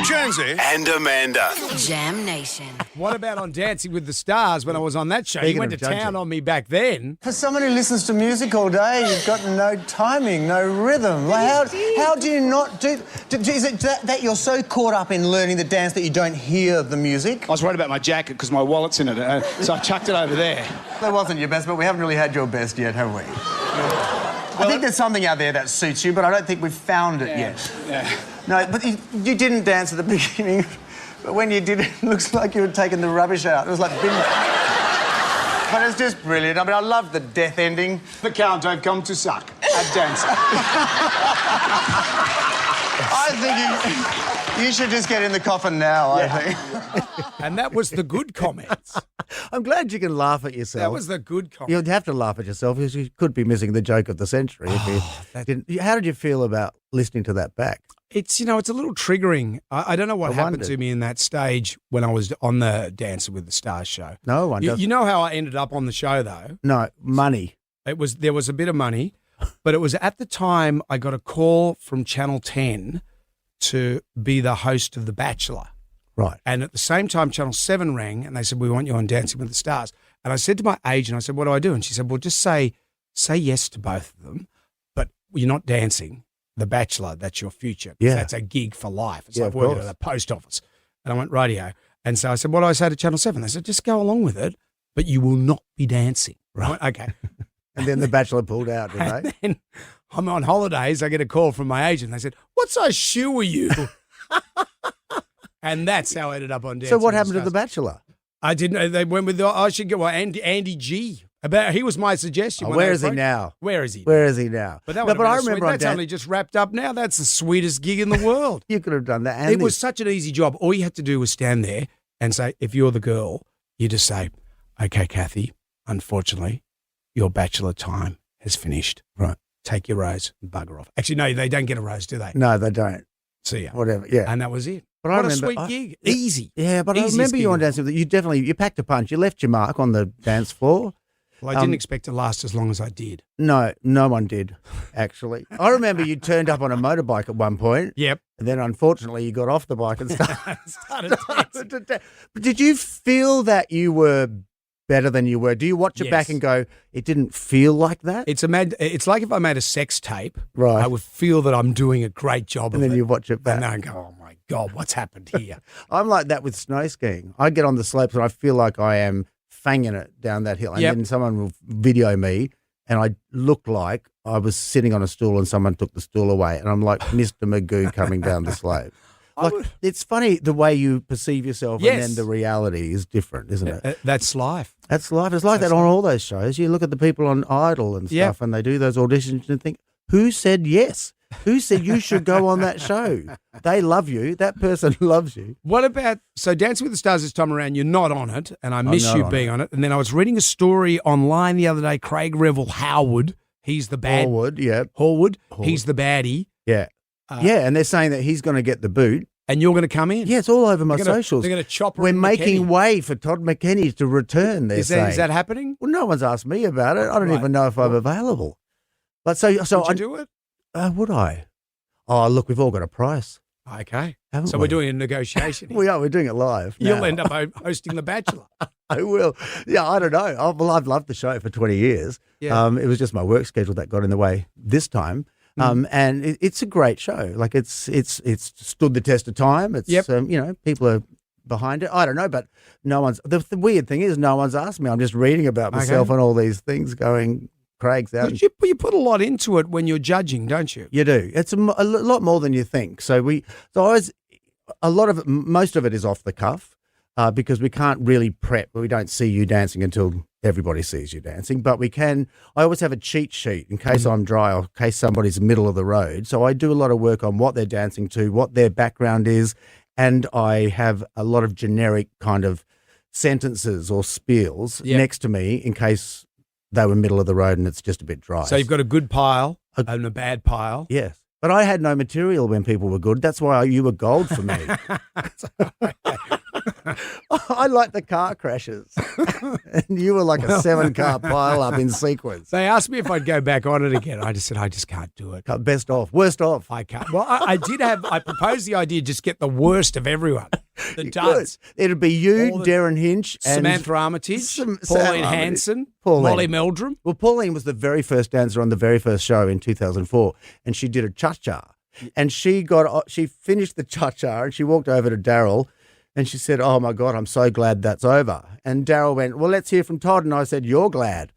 Jonesy and Amanda. Jam Nation. What about on Dancing with the Stars when I was on that show? Speaking You went to of judging. town on me back then. For someone who listens to music all day, you've got no timing, no rhythm. Like how do you not do... Is it that you're so caught up in learning the dance that you don't hear the music? I was worried about my jacket because my wallet's in it, so I chucked it over there. That wasn't your best, but we haven't really had your best yet, have we? I think there's something out there that suits you, but I don't think we've found it yet. Yeah. No, but you didn't dance at the beginning, but when you did, it looks like you had taken the rubbish out. It was like bin... But it's just brilliant. I mean, I love the death ending. The count I've come to suck at dancing. I think you should just get in the coffin now, I think. And that was the good comments. I'm glad you can laugh at yourself. That was the good comments. You'd have to laugh at yourself because you could be missing the joke of the century. If you didn't. How did you feel about listening to that back? It's, you know, it's a little triggering. I don't know what happened wondered. to me in that stage when I was on the Dancing with the Stars show. No one does. You know how I ended up on the show, though? No, money. There was a bit of money, but it was at the time I got a call from Channel 10 to be the host of The Bachelor. Right. And at the same time, Channel 7 rang and they said, we want you on Dancing with the Stars. And I said to my agent, I said, what do I do? And she said, well, just say yes to both of them, but you're not dancing. The Bachelor, that's your future. Yeah. That's a gig for life. It's Yeah, like of working course. at the post office. And I went, radio. And so I said, what do I say to Channel 7? They said, just go along with it, but you will not be dancing. Right. I went, okay. And then the Bachelor pulled out, did And they? then I'm on holidays. I get a call from my agent. They said, what size shoe are you? And that's how I ended up on Dancing So what with happened to Stars. the Bachelor? I didn't know. They went with, I should get Andy G. He was my suggestion. Oh, when where they is he approached- now? Where is he? Where is he now? But that no, would but I have been remember sweet. on That's only just wrapped up now. That's the sweetest gig in the world. You could have done that. And It was such an easy job. All you had to do was stand there and say, if you're the girl, you just say, okay, Kathy, unfortunately, your Bachelor time has finished. Right. Take your rose and bugger off. Actually, no, they don't get a rose, do they? No, they don't. See ya. Whatever. Yeah. And that was it. But What I a remember- sweet I- gig. Easy. Yeah, but I Easiest remember you gig on in the Dancing. You packed a punch. You left your mark on the dance floor. Well, I didn't expect to last as long as I did. No one did, actually. I remember you turned up on a motorbike at one point. Yep. And then, unfortunately, you got off the bike and Started dancing. But did you feel that you were better than you were? Do you watch it back Yes. and go, it didn't feel like that? It's like if I made a sex tape, Right. I would feel that I'm doing a great job And of then it. you watch it back. And then I go, oh my God, what's happened here? I'm like that with snow skiing. I get on the slopes and I feel like I am fanging it down that hill. And Yep. then someone will video me and I look like I was sitting on a stool and someone took the stool away. And I'm like Mr. Magoo coming down the slope. Like, it's funny the way you perceive yourself and Yes. then the reality is different, isn't it? That's life. That's life. It's like that on all those shows. You look at the people on Idol and stuff Yep. and they do those auditions and think, who said yes? Who said you should go on that show? They love you. That person loves you. What about, so Dancing with the Stars this time around, you're not on it, and I miss not you on being on it. And then I was reading a story online the other day, Craig Revel Howard, he's the bad. Hallwood, yeah. Hallwood, he's the baddie, Yeah. Yeah, and they're saying that he's going to get the boot. and you're going to come in. Yeah, it's all over my They're gonna- socials. They're going to chop her We're and making McKenney. way for Todd McKenney to return, they're Is saying. that happening? Well, no one's asked me about it. I don't Right. even know if I'm available. But so Would you I do it? would I? Oh, look, we've all got a price. Okay. Haven't So we? we're doing a negotiation. here. We are. We're doing it live. You'll now. end up hosting The Bachelor. I will. Yeah, I don't know. I've loved the show for 20 years. Yeah. It was just my work schedule that got in the way this time. And it's a great show. Like it's stood the test of time. It's Yep. People are behind it. I don't know, but no one's. The weird thing is, no one's asked me. I'm just reading about myself and all these things. Going, Craig's out. But you put a lot into it when you're judging, don't you? You do. It's a lot more than you think. Most of it is off the cuff because we can't really prep. We don't see you dancing until everybody sees you dancing. But we can. I always have a cheat sheet in case I'm dry or in case somebody's middle of the road. So I do a lot of work on what they're dancing to, what their background is, and I have a lot of generic kind of sentences or spiels next to me in case they were middle of the road and it's just a bit dry. So you've got a good pile and a bad pile. Yes. But I had no material when people were good. That's why you were gold for me. I like the car crashes. And you were like a 7-car pile-up in sequence. They asked me if I'd go back on it again. I just said, I just can't do it. Best off, worst off. I can't. Well, I proposed the idea, just get the worst of everyone. The duds. It'd be you, Darren Hinch, and Samantha Armitage, Pauline Hanson, Molly Meldrum. Well, Pauline was the very first dancer on the very first show in 2004, and she did a cha-cha. And she finished the cha-cha, and she walked over to Daryl, and she said, "Oh, my God, I'm so glad that's over." And Daryl went, "Well, let's hear from Todd." And I said, "You're glad."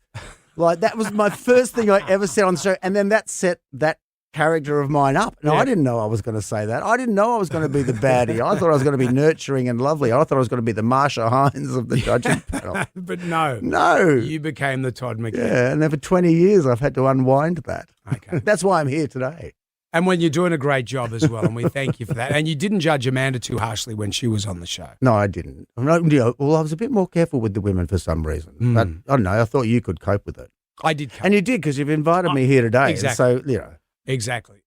Like, that was my first thing I ever said on the show. And then that set that character of mine up. And I didn't know I was going to say that. I didn't know I was going to be the baddie. I thought I was going to be nurturing and lovely. I thought I was going to be the Marsha Hines of the judging panel. But no. No. You became the Todd McKenney. Yeah, and then for 20 years I've had to unwind that. Okay. That's why I'm here today. And when you're doing a great job as well, and we thank you for that. And you didn't judge Amanda too harshly when she was on the show. No, I didn't. I was a bit more careful with the women for some reason. But I don't know. I thought you could cope with it. I did cope. And you did, because you've invited me here today. Exactly. So, Exactly.